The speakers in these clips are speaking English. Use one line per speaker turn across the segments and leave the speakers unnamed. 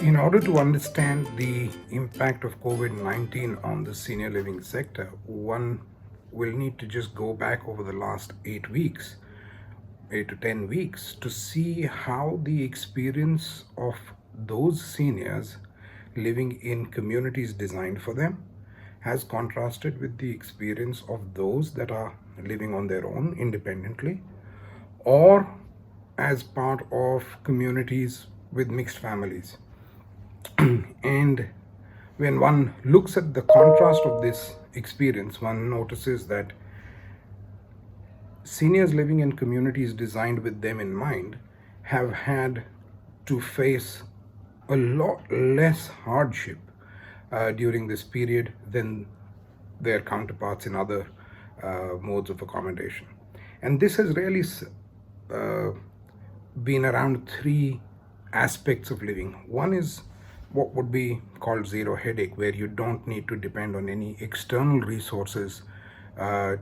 In order to understand the impact of COVID-19 on the senior living sector, one will need to just go back over the last 8 weeks, 8 to 10 weeks, to see how the experience of those seniors living in communities designed for them has contrasted with the experience of those that are living on their own independently or as part of communities with mixed families. And when one looks at the contrast of this experience, one notices that seniors living in communities designed with them in mind have had to face a lot less hardship during this period than their counterparts in other modes of accommodation. And this has really uh, been around three aspects of living. One is what would be called zero headache, where you don't need to depend on any external resources uh,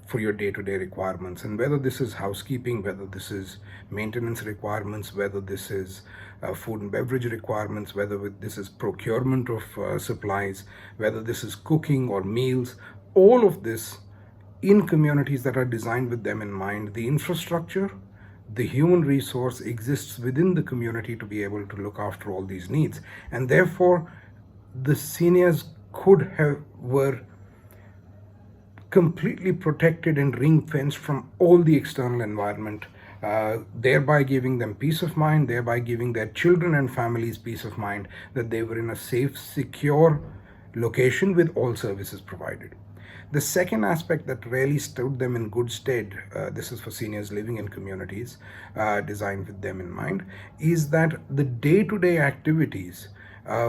for your day-to-day requirements. And whether this is housekeeping, whether this is maintenance requirements, whether this is food and beverage requirements, whether this is procurement of supplies, whether this is cooking or meals, all of this in communities that are designed with them in mind, the infrastructure, the human resource exists within the community to be able to look after all these needs. And therefore, the seniors could have were completely protected and ring fenced from all the external environment, thereby giving them peace of mind, thereby giving their children and families peace of mind that they were in a safe, secure location with all services provided. The second aspect that really stood them in good stead, this is for seniors living in communities designed with them in mind, is that the day to day activities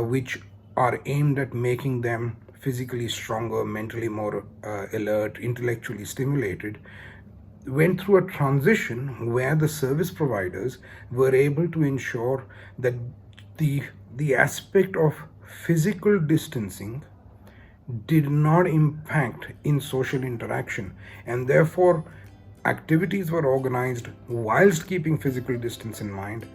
which are aimed at making them physically stronger, mentally more alert, intellectually stimulated, went through a transition where the service providers were able to ensure that the aspect of physical distancing did not impact in social interaction, and therefore activities were organized whilst keeping physical distance in mind.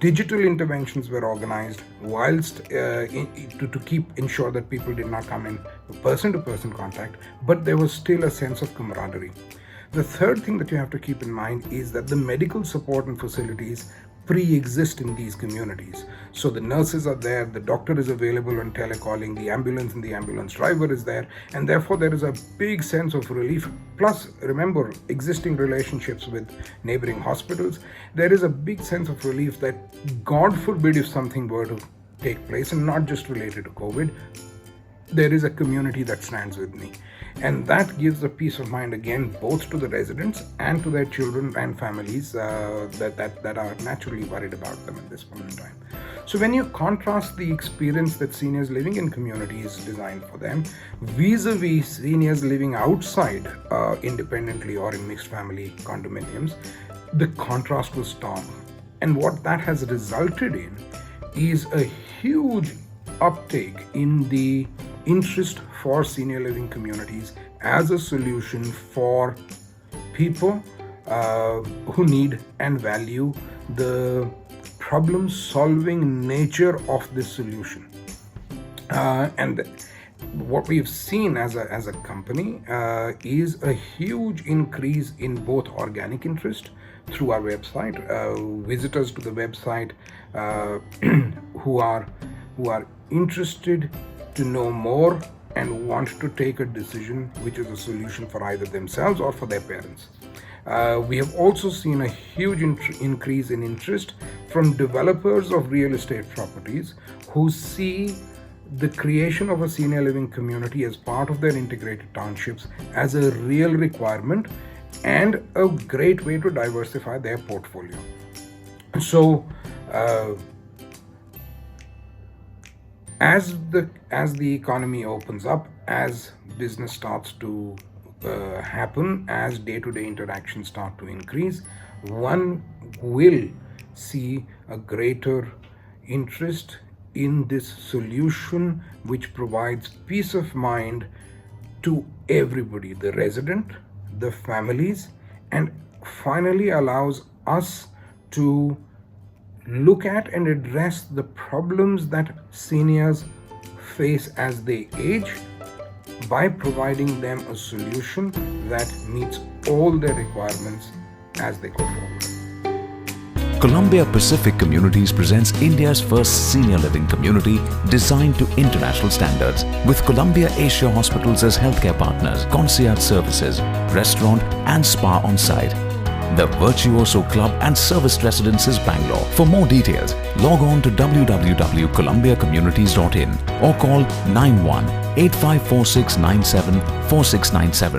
Digital interventions were organized whilst to keep ensure that people did not come in person to person contact, but there was still a sense of camaraderie. The third thing that you have to keep in mind is that the medical support and facilities pre-exist in these communities. So the nurses are there, the doctor is available on telecalling, the ambulance and the ambulance driver is there, and therefore there is a big sense of relief. Plus, remember, existing relationships with neighboring hospitals, there is a big sense of relief that, God forbid, if something were to take place, and not just related to COVID, there is a community that stands with me. And that gives a peace of mind again, both to the residents and to their children and families that are naturally worried about them at this point in time. So when you contrast the experience that seniors living in communities designed for them vis-a-vis seniors living outside independently or in mixed family condominiums, the contrast was stark. And what that has resulted in is a huge uptake in the interest for senior living communities as a solution for people who need and value the problem solving nature of this solution. And what we've seen as a company is a huge increase in both organic interest through our website, visitors to the website who are interested to know more and want to take a decision which is a solution for either themselves or for their parents. We have also seen a huge increase in interest from developers of real estate properties who see the creation of a senior living community as part of their integrated townships as a real requirement and a great way to diversify their portfolio. So, as the economy opens up, as business starts to happen, as day-to-day interactions start to increase, one will see a greater interest in this solution which provides peace of mind to everybody, the resident, the families, and finally allows us to look at and address the problems that seniors face as they age by providing them a solution that meets all their requirements as they go forward.
Columbia Pacific Communities presents India's first senior living community designed to international standards. With Columbia Asia Hospitals as healthcare partners, concierge services, restaurant and spa on site. The Virtuoso Club and Serviced Residences, Bangalore. For more details, log on to www.columbiacommunities.in or call 91 8546 97 4697.